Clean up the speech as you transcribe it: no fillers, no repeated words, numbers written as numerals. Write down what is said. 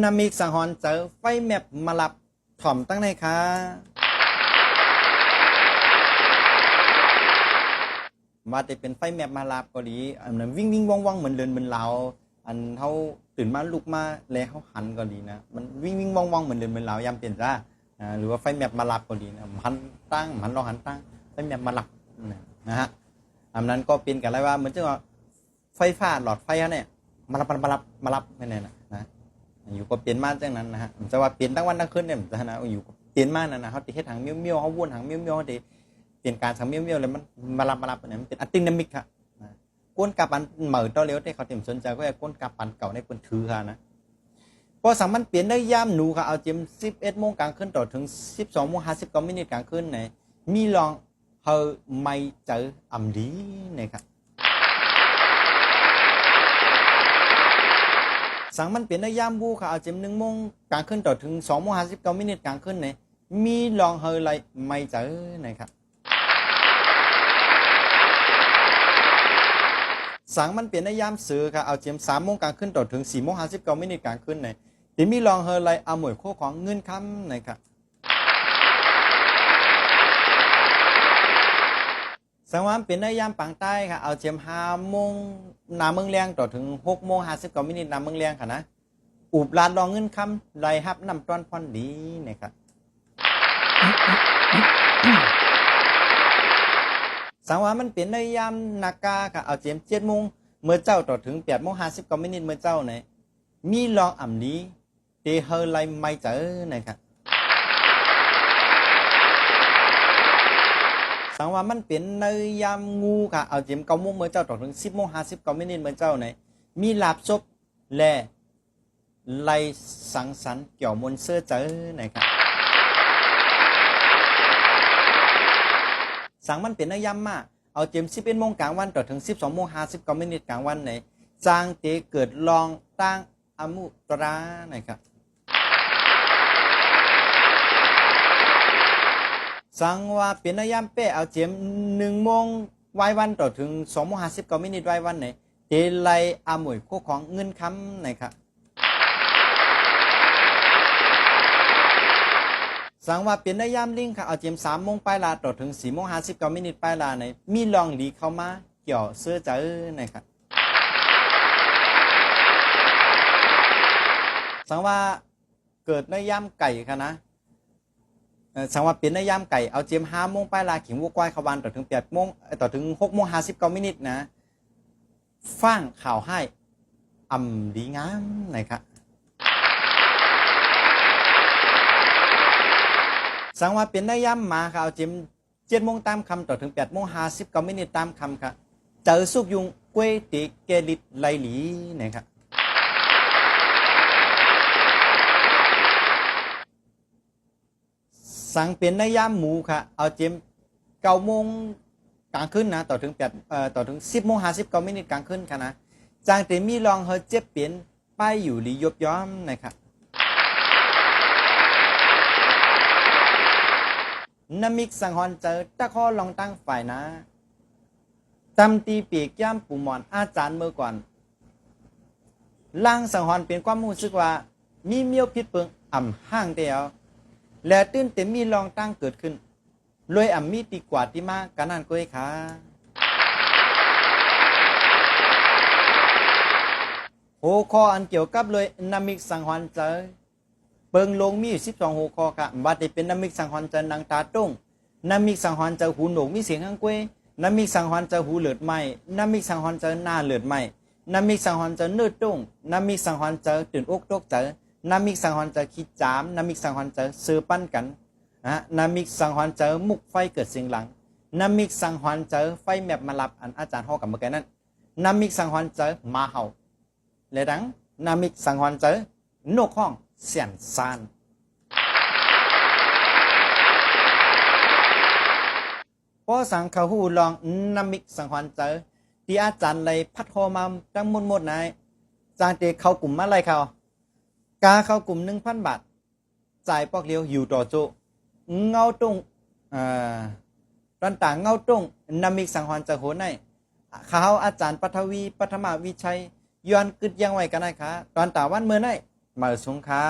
นามิกสังหรณ์เจอไฟแมปมาลับถ่อมตั้งไหนคะว่าจะเป็นไฟแมปมาลับก็ดีอันนั้นวิ่งว่องเหมือนเดินเหมือนเราอันเขาตื่นมาลุกมาแล้วเขาหันก็ดีนะมันวิ่งว่องเหมือนเดินเหมือนเรายามเปลี่ยนจ้าหรือว่าไฟแมปมาลับก็ดีนะหันตั้งหันรอหันตั้งไฟแมปมาลับนะฮะอันนั้นก็เป็นกันอะไรว่าเหมือนจะว่าไฟฟ้าหลอดไฟเนี่ยมาลับไม่แน่นะอยู่ก็เปลี่ยนมาจังนั้นนะฮะจะว่าเปลี่ยนทั้งวันทั้งคืนเนี่ยจะนะอยู่เปลี่ยนมานะเขาติเฮ็ดหางเมี้ยวเขาวนหางเมี้ยวเขาติเปลี่ยนการทำเมี้ยวเลยมันมาลับเนี่ยมันเป็นอัตตินามิกครับก้นกับปันเหมือต่อเลี้ยวที่เขาเต็มสนใจก็ไอ้ก้นกับปันเก่าในคนถือค่ะนะพอสั่งมันเปลี่ยนได้ย่ำหนูค่ะเอาเจม11 โมงกลางคืนต่อถึง12 โมง 59 นาทีกลางคืนไหนมีลองเฮอไม่เจออ่ำดีนะครับสั่งมันเปลี่ยนได้ย่ำบูค่ะเอาเจม1 โมงกลางคืนต่อถึง2 โมง 59 นาทีกลางคืนไหนมีลองเฮอไรไม่เจอนะครับสั่งมันเปลี่ยนได้ย่ำซื้อค่ะเอาเจม3 โมงกลางคืนต่อถึง4 โมง 59 นาทีกลางคืนไหนที่มีลองเฮอไรเอาหมวยโคของเงินคำนะครับสังวามเป็นได้ยามปังใต้ค่ะเอาเจียม5 โมงนาเมืองเลียงต่อถึง6 โมง 59 นาทีนาเมืองเลียงค่ะนะอุบลานรองเงินคำไรฮับนำตอนพอนดีนะครับสังวามมันเป็นได้ยามนากาค่ะเอาเจียม7 โมงเมื่อเจ้าต่อถึง8 โมง 59 นาทีเมื่อเจ้าไหนมีลองอ่ำนี้เตเฮอไรไม่เจอนะครับสังว่ามันเป็นในยามงูค่ะเอาเจม9 โมงเมื่อเจ้าต่อถึง10 โมง 59 นาทีเมื่อเจ้าไหนมีลาบซบและไลสังสรรค์เกี่ยวมนเสื้อเจอนะครับสังมันเป็นในยามมาเอาเจม11 โมงกลางวันต่อถึง12 โมง 59 นาทีกลางวันไหนจางเตเกิดลองตั้งอมุตรานะครับสังว่าเป็นนายามเป้เอาเจียม1 โมงวายวันต่อถึง2 โมง 59 นาทีวายวันไหนเตไลอามวยโคของเงินคำนะครับสังว่าเป็นนายามลิงค่ะเอาเจียม3 โมงปลายลาต่อถึง4 โมง 59 นาทีปลายลาไหนมีลองหลีเข้ามาเกี่ยวเสื้อเจอนะครับสังว่าเกิดนายามไก่ค่ะนะสังว่าเป็นในยามไก่เอาเจียม5 โมงปลายลาขิงวัวควายขวันต่อถึง8 โมงต่อถึง6 โมง 59 นาทีนะฟังข่าวให้อ่ำดีงามนะครับสังว่าเป็นในยามมาค่ะเอาเจียม7 โมงตามคำต่อถึง8 โมง 59 นาทีตามคำค่ะเจอสุกยุงกวยติเกลิดไลหลีนะครับสั่งเป็นในยามหมูค่ะเอาเจม9 โมงกลางคืนนะต่อถึงต่อถึง10 โมง 59 นาทีกลางคืนค่ะนะจางเตมีลองเฮเจ็บเปลี่ยนไปอยู่ลียบย้อมนะครับนามิกสังหรณ์เจอตะข้อลองตั้งฝ่ายนะจำตีปีกย่ำปูหมอนอาจารย์เมื่อก่อนล่างสังหรณ์เป็นความรู้สึกว่ามีเมียวพิษเปิงอ่ำห้างเดียวและตื้นเต็มมีลองตั้งเกิดขึ้นรวยอ่ำมีตีกว่าที่มากกันนั่นก็ไอ้ค่ะโหคออันเกี่ยวกับเลยนามิกสังหรณ์เจอเปิงลงมีอยู่12 หัวข้อค่ะบัดนี้เป็นนามิกสังหรณ์เจอนังตาตุ้งนามิกสังหรณ์เจอหูหนวกมีเสียงข้างก้วยนามิกสังหรณ์เจอหูเหลือดไหมนามิกสังหรณ์เจอหน้าเหลือดไหมนามิกสังหรณ์เจอเนื้อตุ้งนามิกสังหรณ์เจอตื่นอกตกเจอนามิกสังหรณ์เจอขี้จามนามิกสังหรณ์เจอซื้อปั้นกันนามิกสังหรณ์เจอมุกไฟเกิดเสียงหลังนามิกสังหรณ์เจอไฟแมบมาลับอันอาจารย์ฮอกับเมื่อกี้นั้นนามิกสังหรณ์เจอมาเห่าและดังนามิกสังหรณ์เจอนกห้องเสียนซานพอสังเขาหูลองนามิกสังหรณ์เจอที่อาจารย์เลยพัดคอมาจังหมดนายจางเตะเขากลุ่มอะไรเขากาเข้ากลุ่ม 1,000 บาทจ่ายปอกเลียวอยู่ต่อโจเงาตุ้งรันต่างเงาตุ้งนามิกสังหรณ์จะโหนเขาอาจารย์ปัทวีปัทมาวิชัยย้อนกึดยังไว้กันนะคะตอนตาวันเมื่อไหน มาสงขลา